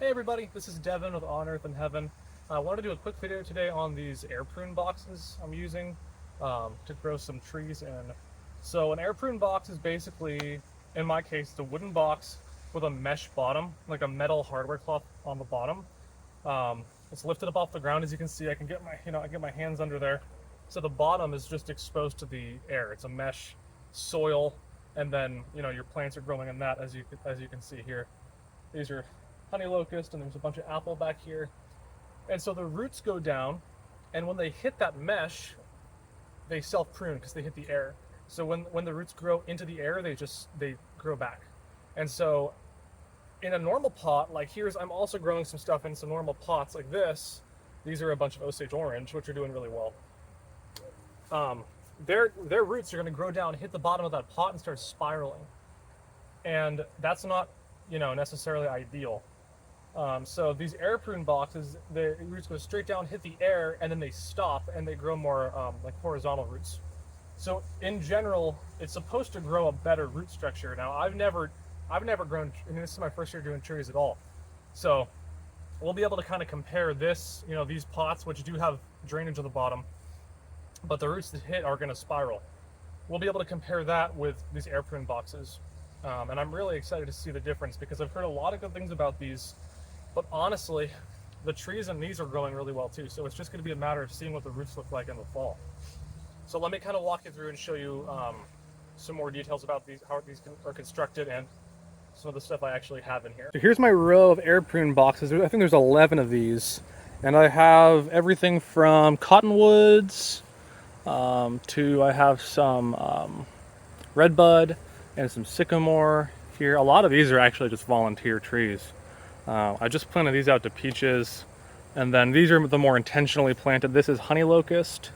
Hey everybody, this is Devin with On Earth and Heaven. I wanted to do a quick video today on these air prune boxes I'm using to grow some trees in. So an air prune box is basically, in my case, it's a wooden box with a mesh bottom, like a metal hardware cloth on the bottom. It's lifted up off the ground, as you can see. I can get I get my hands under there. So the bottom is just exposed to the air. It's a mesh soil, and then your plants are growing in that, as you can see here. These are honey locust, and there's a bunch of apple back here. And so the roots go down, and when they hit that mesh, they self-prune because they hit the air. So when the roots grow into the air, they grow back. And so in a normal pot, like I'm also growing some stuff in some normal pots like this. These are a bunch of Osage orange, which are doing really well. Their roots are going to grow down, hit the bottom of that pot, and start spiraling. And that's not, necessarily ideal. So these air prune boxes, the roots go straight down, hit the air, and then they stop and they grow more like horizontal roots. So in general, it's supposed to grow a better root structure. Now I've never grown. I mean, this is my first year doing trees at all. So we'll be able to kind of compare this, these pots, which do have drainage at the bottom, but the roots that hit are going to spiral. We'll be able to compare that with these air prune boxes. And I'm really excited to see the difference because I've heard a lot of good things about these, but honestly, the trees in these are growing really well too. So it's just going to be a matter of seeing what the roots look like in the fall. So let me kind of walk you through and show you some more details about how these are constructed and some of the stuff I actually have in here. So here's my row of air prune boxes. I think there's 11 of these, and I have everything from cottonwoods to I have some redbud and some sycamore here. A lot of these are actually just volunteer trees. I just planted these out to peaches, and then these are the more intentionally planted. This is honey locust,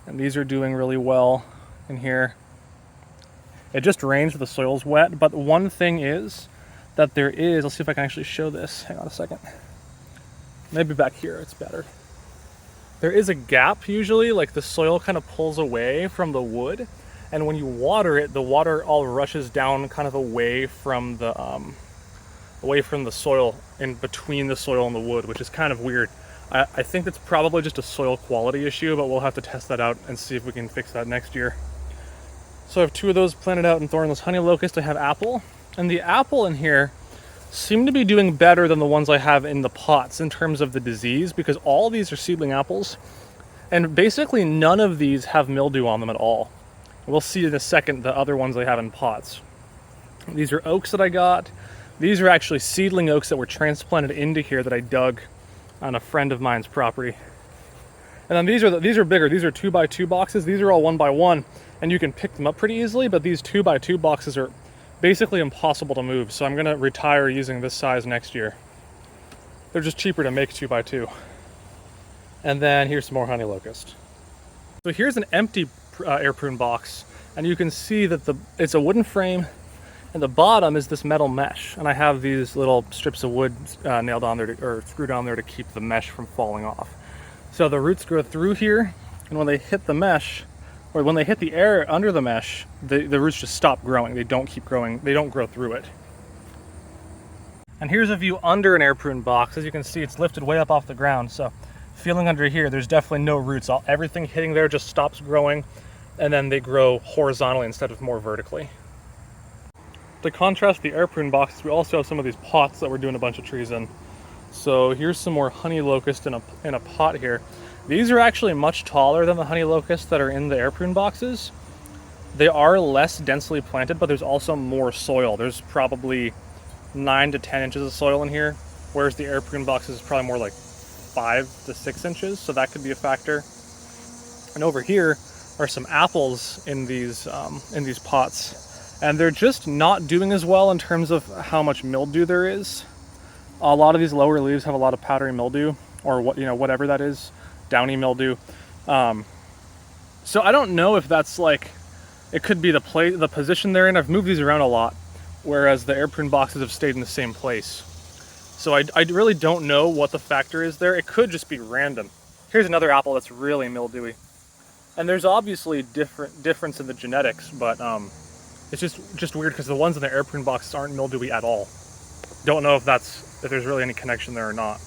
and these are doing really well in here. It just rains, the soil's wet, but one thing is that let's see if I can actually show this. Hang on a second. Maybe back here it's better. There is a gap usually, like the soil kind of pulls away from the wood, and when you water it, the water all rushes down kind of away from the soil, in between the soil and the wood, which is kind of weird. I think that's probably just a soil quality issue, but we'll have to test that out and see if we can fix that next year. So I have 2 of those planted out in thornless honey locust. I have apple, and the apple in here seem to be doing better than the ones I have in the pots in terms of the disease, because all these are seedling apples, and basically none of these have mildew on them at all. We'll see in a second the other ones I have in pots. These are oaks that I got. These are actually seedling oaks that were transplanted into here that I dug on a friend of mine's property. And then these are bigger. These are 2x2 boxes. These are all 1x1, and you can pick them up pretty easily, but these 2x2 boxes are basically impossible to move, so I'm gonna retire using this size next year. They're just cheaper to make 2x2. And then here's some more honey locust. So here's an empty air prune box, and you can see that it's a wooden frame, and the bottom is this metal mesh, and I have these little strips of wood nailed on there or screwed on there to keep the mesh from falling off. So the roots grow through here, and when they hit the mesh, or when they hit the air under the mesh, the roots just stop growing. They don't keep growing. They don't grow through it. And here's a view under an air prune box. As you can see, it's lifted way up off the ground. So feeling under here, there's definitely no roots. Everything hitting there just stops growing, and then they grow horizontally instead of more vertically. To contrast the air prune boxes, we also have some of these pots that we're doing a bunch of trees in. So here's some more honey locust in a pot here. These are actually much taller than the honey locusts that are in the air prune boxes. They are less densely planted, but there's also more soil. There's probably 9 to 10 inches of soil in here, whereas the air prune boxes is probably more like 5 to 6 inches, so that could be a factor. And over here are some apples in these pots, and they're just not doing as well in terms of how much mildew there is. A lot of these lower leaves have a lot of powdery mildew, or whatever that is, downy mildew. So I don't know if that's like, it could be the position they're in. I've moved these around a lot, whereas the air prune boxes have stayed in the same place. So I really don't know what the factor is there. It could just be random. Here's another apple that's really mildewy. And there's obviously difference in the genetics, but it's just weird because the ones in the air prune boxes aren't mildewy at all. Don't know if if there's really any connection there or not.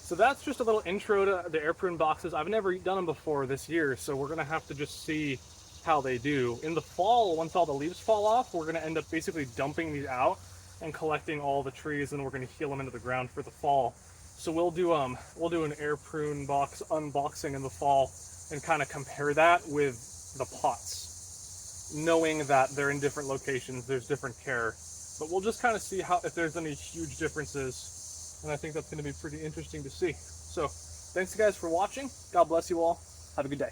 So that's just a little intro to the air prune boxes. I've never done them before this year, so we're gonna have to just see how they do. In the fall, once all the leaves fall off, we're gonna end up basically dumping these out and collecting all the trees, and we're gonna heal them into the ground for the fall. So we'll do an air prune box unboxing in the fall and kind of compare that with the pots, knowing that they're in different locations, there's different care, but we'll just kind of see if there's any huge differences. And I think that's going to be pretty interesting to see. So thanks guys for watching. God bless you all. Have a good day.